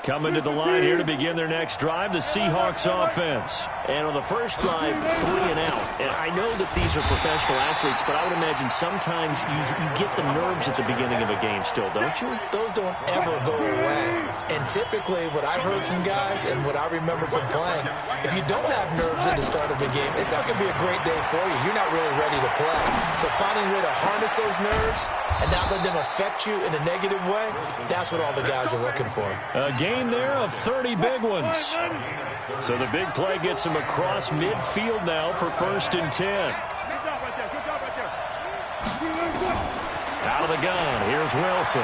Coming to the line here to begin their next drive, the Seahawks offense. And on the first drive, 3 and out. And I know that these are professional athletes, but I would imagine sometimes you get the nerves at the beginning of a game still, don't you? Those don't ever go away. And typically what I've heard from guys and what I remember from playing, if you don't have nerves at the start of a game, it's not going to be a great day for you. You're not really ready to play. So finding a way to harness those nerves and not let them affect you in a negative way, that's what all the guys are looking for. A gain there of 30 big ones. So the big play gets him across midfield now for 1st and 10. Out of the gun, here's Wilson.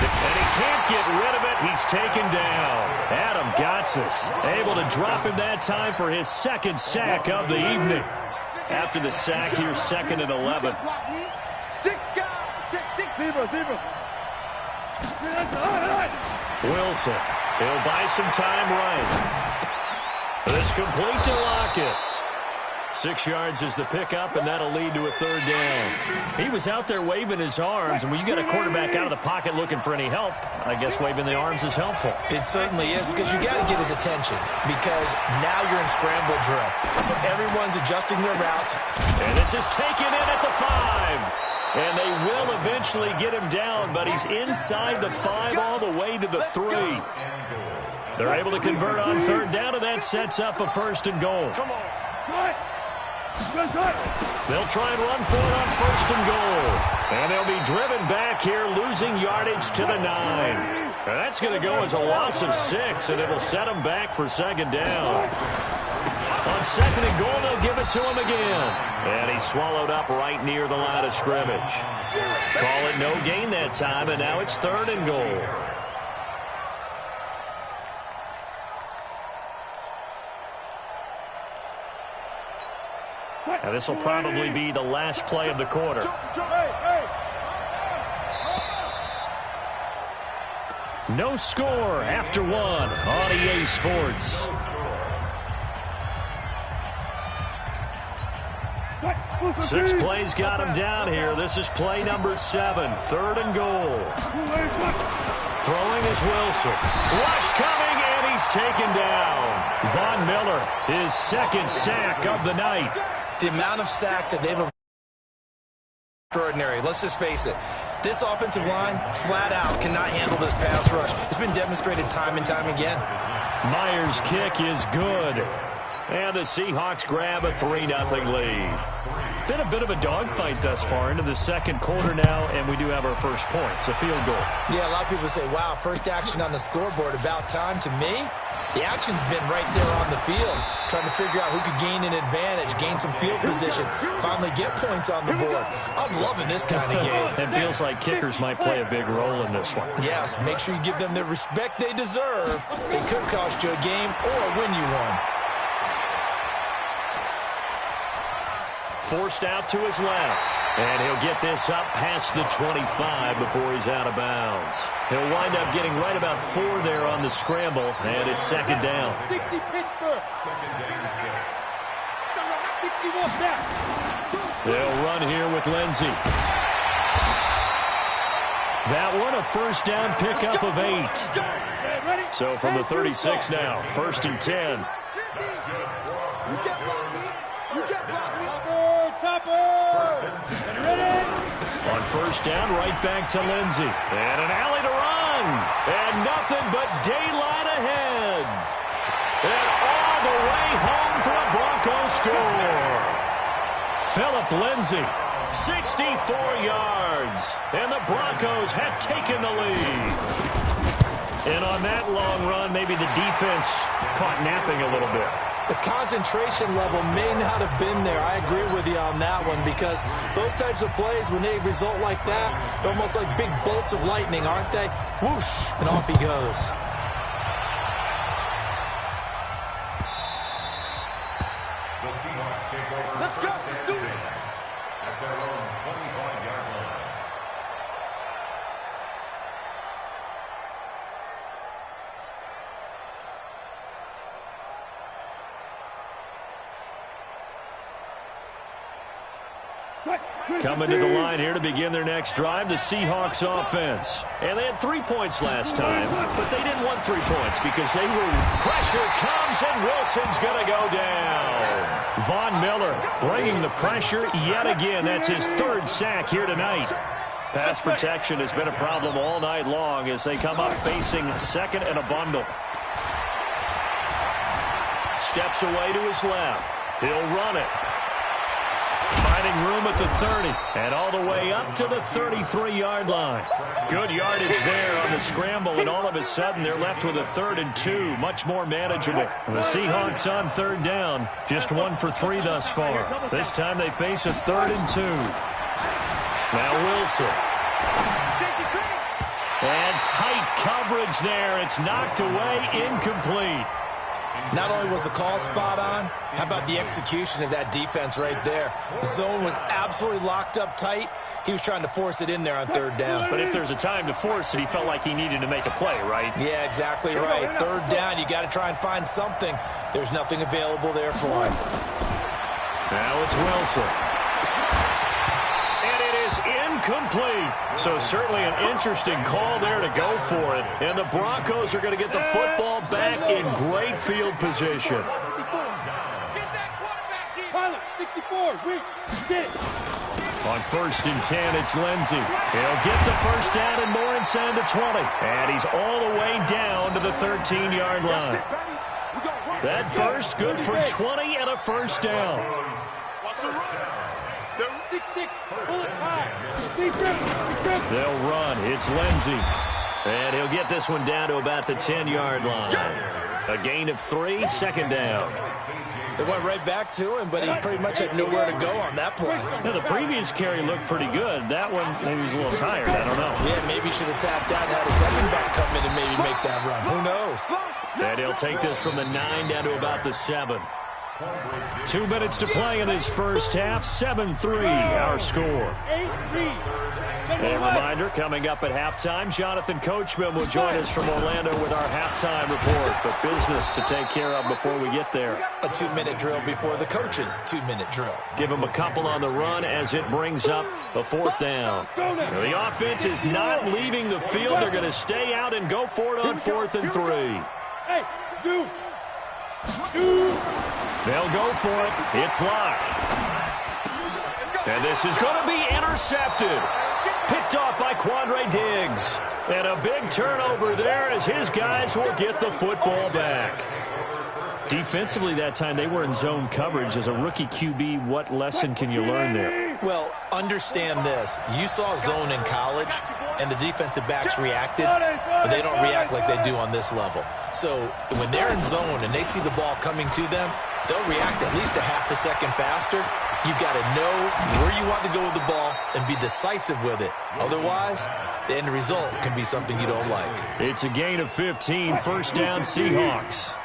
And he can't get rid of it. He's taken down. Adam Gotsis able to drop him that time for his 2nd sack of the evening. After the sack, here's 2nd and 11. Wilson, he'll buy some time right. This complete to Lockett. 6 yards is the pickup, and that'll lead to a 3rd down. He was out there waving his arms, and when you got a quarterback out of the pocket looking for any help, I guess waving the arms is helpful. It certainly is, because you got to get his attention, because now you're in scramble drill. So everyone's adjusting their routes. And this is taken in at the 5. And they will eventually get him down, but he's inside the 5 all the way to the 3. They're able to convert on 3rd down, and that sets up a 1st and goal. They'll try and run for it on 1st and goal. And they'll be driven back here, losing yardage to the 9. And that's going to go as a loss of 6, and it'll set them back for 2nd down. On 2nd and goal, they'll give it to him again. And he's swallowed up right near the line of scrimmage. Call it no gain that time, and now it's 3rd and goal. Now this will probably be the last play of the quarter. No score after 1 on EA Sports. Six plays got him down here. This is play number 7, 3rd and goal. Throwing is Wilson. Rush coming, and he's taken down. Von Miller, his 2nd sack of the night. The amount of sacks that they've extraordinary. Let's just face it. This offensive line, flat out, cannot handle this pass rush. It's been demonstrated time and time again. Myers' kick is good. And the Seahawks grab a 3-0 lead. Been a bit of a dogfight thus far into the 2nd quarter now, and we do have our first points, a field goal. Yeah, a lot of people say, wow, first action on the scoreboard, about time. To me, the action's been right there on the field, trying to figure out who could gain an advantage, gain some field position, finally get points on the board. I'm loving this kind of game. It feels like kickers might play a big role in this one. Yes, make sure you give them the respect they deserve. They could cost you a game or win you one. Forced out to his left. And he'll get this up past the 25 before he's out of bounds. He'll wind up getting right about 4 there on the scramble, and it's 2nd down. 60 Pittsburgh. 61 back. They'll run here with Lindsey. That one a 1st down pickup of 8. So from the 36 now, 1st and 10. On 1st down, right back to Lindsey. And an alley to run. And nothing but daylight ahead. And all the way home for a Broncos score. Phillip Lindsey, 64 yards. And the Broncos have taken the lead. And on that long run, maybe the defense caught napping a little bit. The concentration level may not have been there. I agree with you on that one, because those types of plays, when they result like that, they're almost like big bolts of lightning, aren't they? Whoosh, and off he goes. The Seahawks take over first and 10 at their own 25-yard line. Coming to the line here to begin their next drive, the Seahawks offense. And they had 3 points last time, but they didn't want 3 points because they were... Pressure comes, and Wilson's going to go down. Von Miller bringing the pressure yet again. That's his 3rd sack here tonight. Pass protection has been a problem all night long as they come up facing 2nd and a bundle. Steps away to his left. He'll run it. Finding room at the 30 and all the way up to the 33-yard line. Good yardage there on the scramble, and all of a sudden they're left with a 3rd and 2, much more manageable. The Seahawks on 3rd down, just 1 for 3 thus far. This time they face a 3rd and 2. Now Wilson. And tight coverage there. It's knocked away, incomplete. Not only was the call spot on, how about the execution of that defense right there? The zone was absolutely locked up tight. He was trying to force it in there on 3rd down. But if there's a time to force it, he felt like he needed to make a play, right? Yeah, exactly right. 3rd down, you got to try and find something. There's nothing available there for him. Now it's Wilson. And it is incomplete. So certainly an interesting call there to go for it. And the Broncos are going to get the football back in great field position. Pilot, 64, get it. On 1st and 10, it's Lindsey. He'll get the 1st down and more inside the 20. And he's all the way down to the 13-yard line. That burst good for 20 and a 1st down. 6-6, pull it high. They'll run. It's Lindsey. And he'll get this one down to about the 10-yard line. A gain of 3, 2nd down. They went right back to him, but he pretty much had nowhere to go on that play. Now, the previous carry looked pretty good. That one, maybe he was a little tired. I don't know. Yeah, maybe he should have tapped out and had a 2nd back come in and maybe make that run. Who knows? And he'll take this from the 9 down to about the 7. 2 minutes to play in this first half. 7-3, our score. A reminder, coming up at halftime, Jonathan Coachman will join us from Orlando with our halftime report. But business to take care of before we get there. A 2-minute drill before the coach's 2-minute drill. Give him a couple on the run as it brings up a 4th down. Now, the offense is not leaving the field. They're going to stay out and go for it on 4th and 3. Hey, shoot. They'll go for it. It's Locke. And this is going to be intercepted. Picked off by Quandre Diggs. And a big turnover there as his guys will get the football back. Defensively that time, they were in zone coverage. As a rookie QB, what lesson can you learn there? Well, understand this. You saw zone in college, and the defensive backs reacted, but they don't react like they do on this level. So when they're in zone and they see the ball coming to them, they'll react at least a half a second faster. You've got to know where you want to go with the ball and be decisive with it. Otherwise, the end result can be something you don't like. It's a gain of 15, 1st down Seahawks.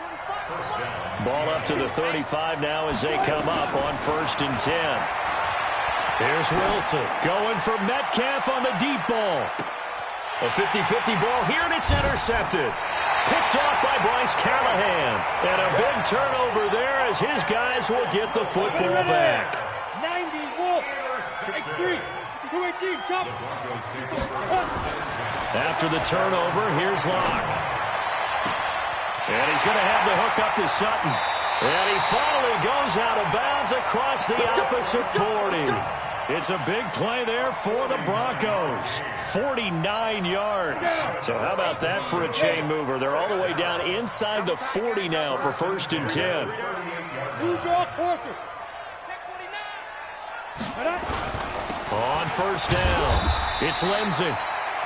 Ball up to the 35 now as they come up on 1st and 10. Here's Wilson going for Metcalf on the deep ball. A 50-50 ball here, and it's intercepted. Picked off by Bryce Callahan. And a big turnover there as his guys will get the football back. 90, Wolf. X3. 218, chop. After the turnover, here's Locke. And he's going to have the hook up to Sutton. And he finally goes out of bounds across the opposite 40. It's a big play there for the Broncos. 49 yards. So how about that for a chain mover? They're all the way down inside the 40 now for 1st and 10. New draw quarter. On 1st down, it's Lindsey.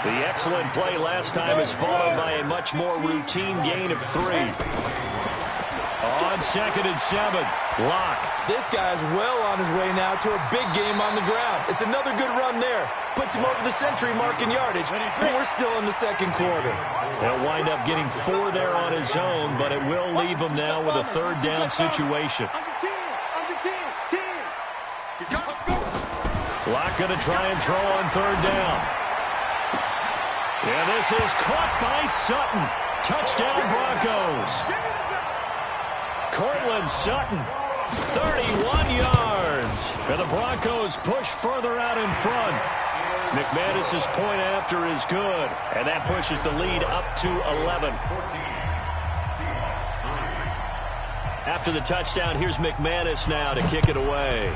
The excellent play last time is followed by a much more routine gain of 3. On 2nd and 7, Locke. This guy's well on his way now to a big game on the ground. It's another good run there. Puts him over the century mark in yardage, but we're still in the 2nd quarter. He'll wind up getting 4 there on his own, but it will leave him now with a 3rd down situation. Locke going to try and throw on 3rd down. And this is caught by Sutton. Touchdown Broncos. Cortland Sutton 31 yards. And the Broncos push further out in front. McManus's point after is good, and that pushes the lead up to 11. After the touchdown, here's McManus now to kick it away.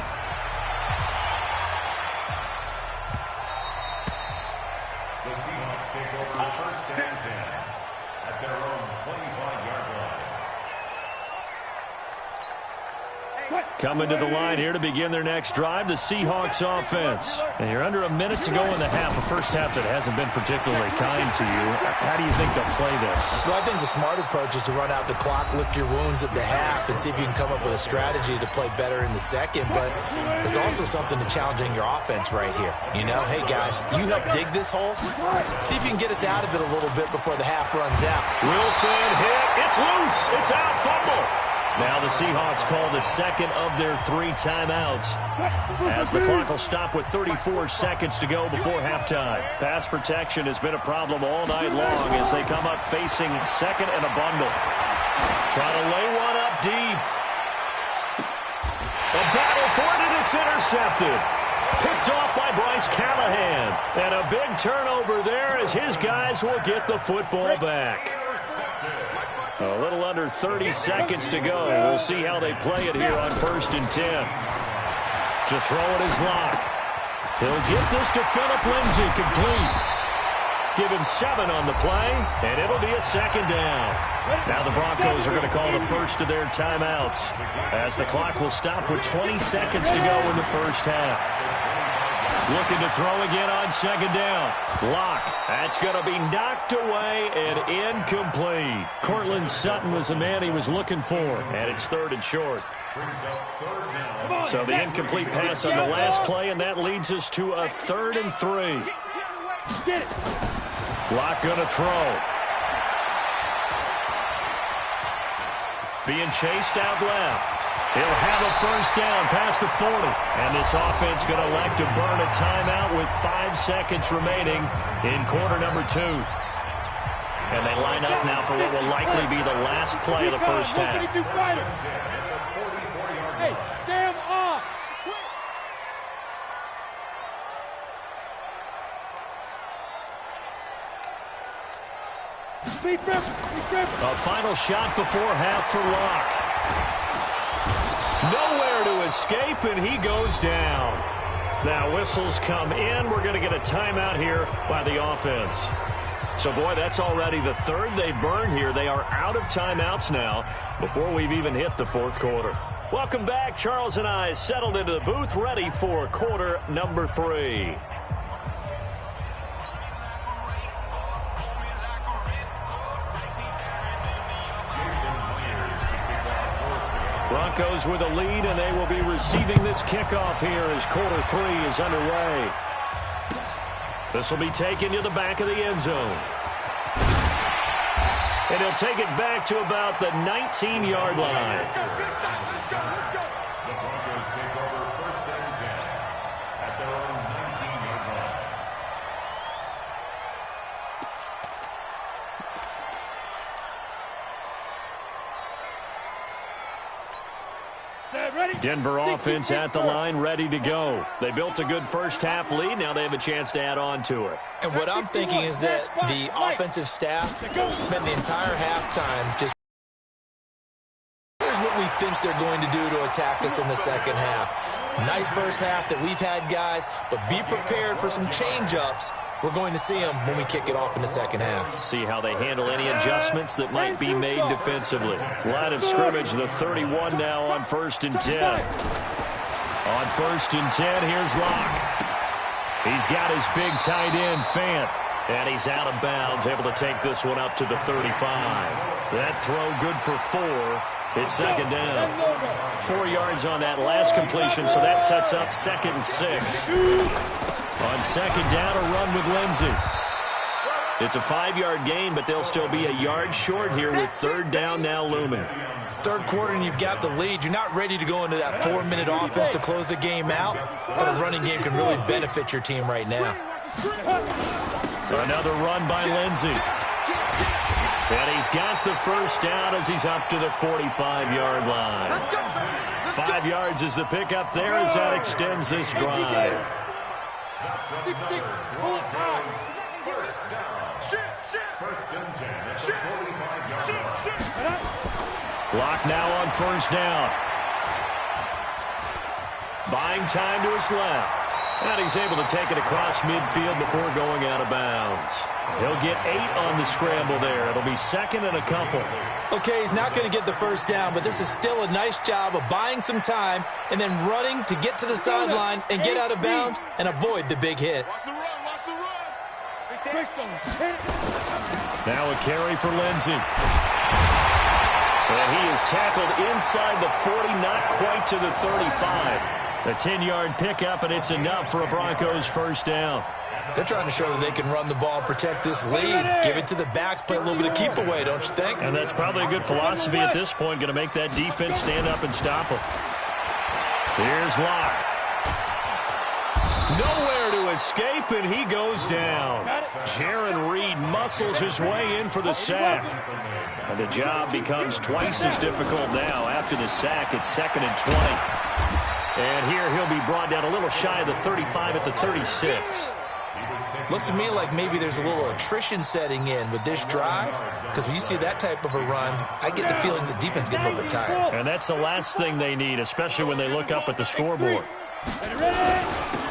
The Seahawks take over first and 10 at their own 25-yard line. Coming to the line here to begin their next drive, the Seahawks offense. And you're under a minute to go in the half, a first half that hasn't been particularly kind to you. How do you think they'll play this? Well, I think the smart approach is to run out the clock, lick your wounds at the half, and see if you can come up with a strategy to play better in the second. But there's also something to challenging your offense right here. You know, hey, guys, you help dig this hole. See if you can get us out of it a little bit before the half runs out. Wilson hit. It's loose. It's out. Fumble. Now the Seahawks call the second of their 3 timeouts, as the clock will stop with 34 seconds to go before halftime. Pass protection has been a problem all night long as they come up facing second and a bundle. Trying to lay one up deep. A battle for it, and it's intercepted. Picked off by Bryce Callahan. And a big turnover there as his guys will get the football back. A little under 30 seconds to go. We'll see how they play it here on 1st and 10. To throw it is Locke. He'll get this to Phillip Lindsay, complete. Give him 7 on the play, and it'll be a second down. Now the Broncos are going to call the first of their timeouts, as the clock will stop with 20 seconds to go in the first half. Looking to throw again on second down. Locke. That's going to be knocked away and incomplete. Cortland Sutton was the man he was looking for, and it's 3rd and short. So the incomplete pass on the last play, and that leads us to a 3rd and 3. Locke going to throw. Being chased out left. He'll have a first down past the 40. And this offense going to elect to burn a timeout with 5 seconds remaining in quarter number 2. And they line up now for what will likely be the last play of the first half. Hey, Sam off. A final shot before half for Locke. Nowhere to escape, and he goes down. Now whistles come in. We're going to get a timeout here by the offense. So, boy, that's already the 3rd they burn here. They are out of timeouts now before we've even hit the 4th quarter. Welcome back. Charles and I settled into the booth, ready for quarter number 3. Broncos with a lead, and they will be receiving this kickoff here as quarter 3 is underway. This will be taken to the back of the end zone. And he'll take it back to about the 19-yard line. The Broncos take over first and 10 at their own 19-yard line. Denver offense at the line, ready to go. They built a good first half lead. Now they have a chance to add on to it. And what I'm thinking is that the offensive staff spend the entire halftime just here's what we think they're going to do to attack us in the second half. Nice first half that we've had, guys, but be prepared for some change-ups. We're going to see them when we kick it off in the second half. See how they handle any adjustments that might be made defensively. Line of scrimmage, the 31 now on 1st and 10. On 1st and 10, here's Locke. He's got his big tight end, Fant. And he's out of bounds, able to take this one up to the 35. That throw good for 4. It's second down. 4 yards on that last completion, so that sets up 2nd and 6. On second down, a run with Lindsay. It's a 5-yard gain, but they'll still be a yard short here with 3rd down now looming. 3rd quarter and you've got the lead. You're not ready to go into that 4-minute offense to close the game out, but a running game can really benefit your team right now. Another run by Lindsay. And he's got the first down as he's up to the 45-yard line. 5 yards is the pickup there as that extends this drive. 6-6, pull it high. First and 10 at the 45-yard line. Clock now on first down. Buying time to his left. And he's able to take it across midfield before going out of bounds. He'll get 8 on the scramble there. It'll be second and a couple. Okay, he's not going to get the first down, but this is still a nice job of buying some time and then running to get to the sideline and get out of bounds and avoid the big hit. Watch the run, watch the run. Now a carry for Lindsey. And he is tackled inside the 40, not quite to the 35. A 10-yard pickup, and it's enough for a Broncos first down. They're trying to show that they can run the ball and protect this lead. Give it to the backs, play a little bit of keep away, don't you think? And that's probably a good philosophy at this point, going to make that defense stand up and stop them. Here's Locke. Nowhere to escape, and he goes down. Jaron Reed muscles his way in for the sack. And the job becomes twice as difficult now. After the sack, it's second and 20. And here he'll be brought down a little shy of the 35 at the 36. Looks to me like maybe there's a little attrition setting in with this drive, because when you see that type of a run, I get the feeling the defense getting a little bit tired. And that's the last thing they need, especially when they look up at the scoreboard.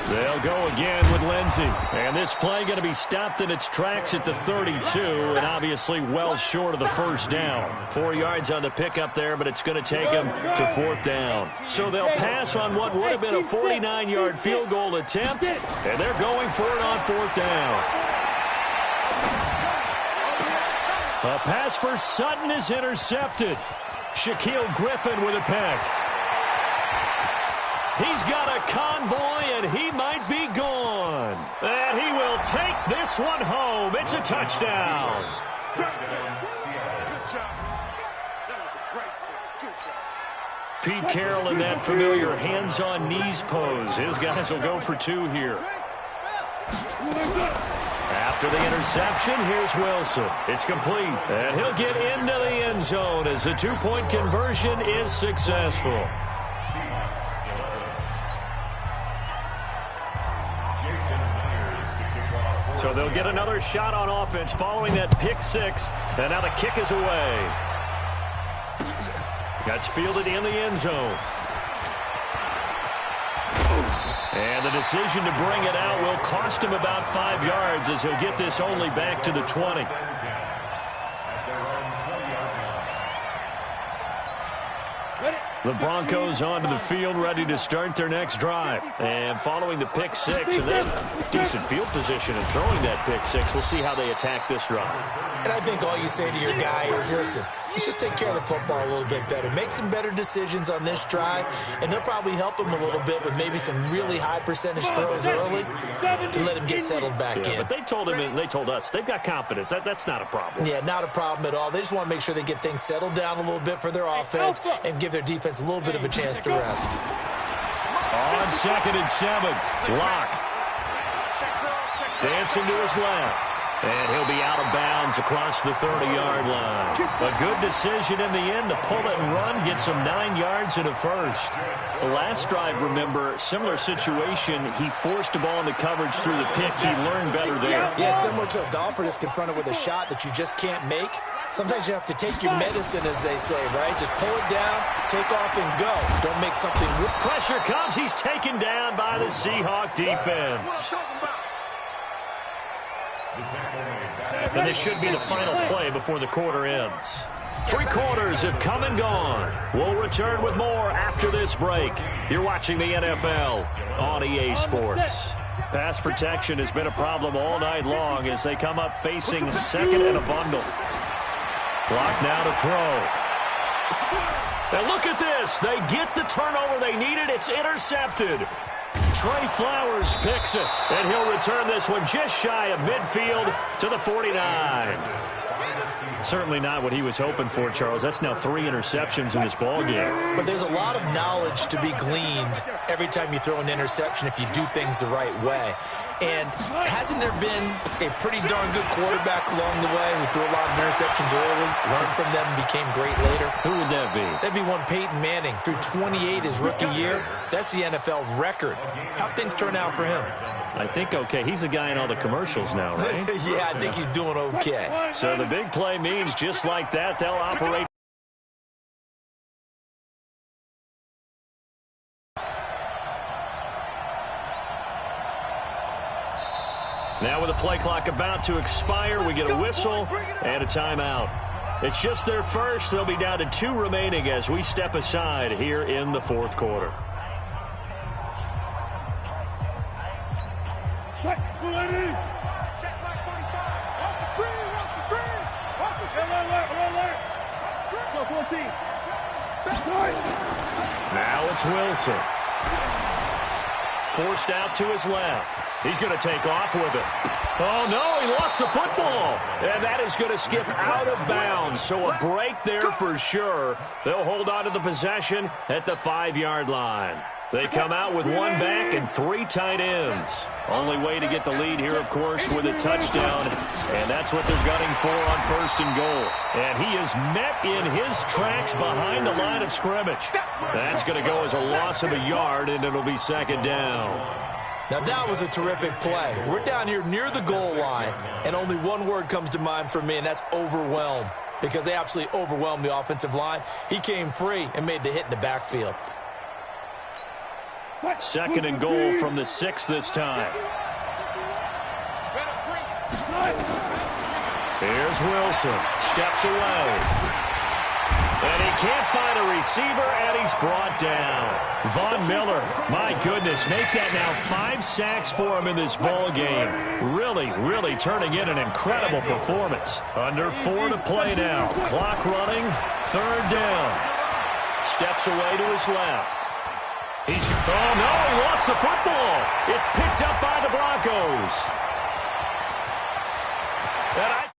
They'll go again with Lindsey. And this play going to be stopped in its tracks at the 32, and obviously well short of the first down. 4 yards on the pickup there, but it's going to take them to fourth down. So they'll pass on what would have been a 49-yard field goal attempt, and they're going for it on fourth down. A pass for Sutton is intercepted. Shaquille Griffin with a pick. He's got a convoy, and he might be gone. And he will take this one home. It's a touchdown. Pete Carroll in that familiar hands-on knees pose. His guys will go for 2 here. After the interception, here's Wilson. It's complete, and he'll get into the end zone as the 2-point conversion is successful. So they'll get another shot on offense following that pick 6. And now the kick is away. That's fielded in the end zone. And the decision to bring it out will cost him about 5 yards as he'll get this only back to the 20. The Broncos onto the field, ready to start their next drive. And following the pick 6, and then decent field position and throwing that pick 6, we'll see how they attack this drive. And I think all you say to your guy is, listen, let's just take care of the football a little bit better. Make some better decisions on this drive, and they'll probably help him a little bit with maybe some really high percentage throws early to let him get settled back in. But they told him, and they told us, they've got confidence. That's not a problem. Yeah, not a problem at all. They just want to make sure they get things settled down a little bit for their offense and give their defense a little bit of a chance to rest. On 2nd and 7, Locke dancing to his left. And he'll be out of bounds across the 30-yard line. A good decision in the end to pull it and run, get some 9 yards and a first. The last drive, remember, similar situation. He forced the ball into coverage through the pick. He learned better there. Yeah, similar to a golfer that's confronted with a shot that you just can't make. Sometimes you have to take your medicine, as they say, right? Just pull it down, take off, and go. Don't make something... Pressure comes. He's taken down by the Seahawk defense. And this should be the final play before the quarter ends. 3 quarters have come and gone. We'll return with more after this break. You're watching the NFL on EA Sports. Pass protection has been a problem all night long as they come up facing second and a bundle. Clock now to throw. And look at this. They get the turnover they needed. It's intercepted. Trey Flowers picks it, and he'll return this one just shy of midfield to the 49. Certainly not what he was hoping for, Charles. That's now 3 interceptions in this ballgame. But there's a lot of knowledge to be gleaned every time you throw an interception if you do things the right way. And hasn't there been a pretty darn good quarterback along the way who threw a lot of interceptions early, learned from them, and became great later? Who would that be? That'd be one Peyton Manning. Threw 28 his rookie year. That's the NFL record. How'd things turn out for him? I think okay. He's a guy in all the commercials now, right? Yeah, I think he's doing okay. So the big play means just like that, they'll operate. Now with the play clock about to expire, we get a whistle and a timeout. It's just their first. They'll be down to 2 remaining as we step aside here in the fourth quarter. Check, ready. Check my 45. Watch the screen, watch the screen. Watch the screen. Alert. Go 14. Back right. Now it's Wilson. Forced out to his left. He's going to take off with it. Oh, no, he lost the football. And that is going to skip out of bounds. So a break there for sure. They'll hold on to the possession at the 5-yard line. They come out with 1 back and 3 tight ends. Only way to get the lead here, of course, with a touchdown. And that's what they're gunning for on 1st and goal. And he is met in his tracks behind the line of scrimmage. That's going to go as a loss of a yard, and it'll be 2nd down. Now, that was a terrific play. We're down here near the goal line, and only one word comes to mind for me, and that's overwhelmed, because they absolutely overwhelmed the offensive line. He came free and made the hit in the backfield. 2nd and goal from the 6 this time. Here's Wilson. Steps away. And he can't find a receiver, and he's brought down. Von Miller, my goodness, make that now 5 sacks for him in this ball game. Really turning in an incredible performance. Under 4 to play now. Clock running, 3rd down. Steps away to his left. Oh, no, he lost the football. It's picked up by the Broncos. And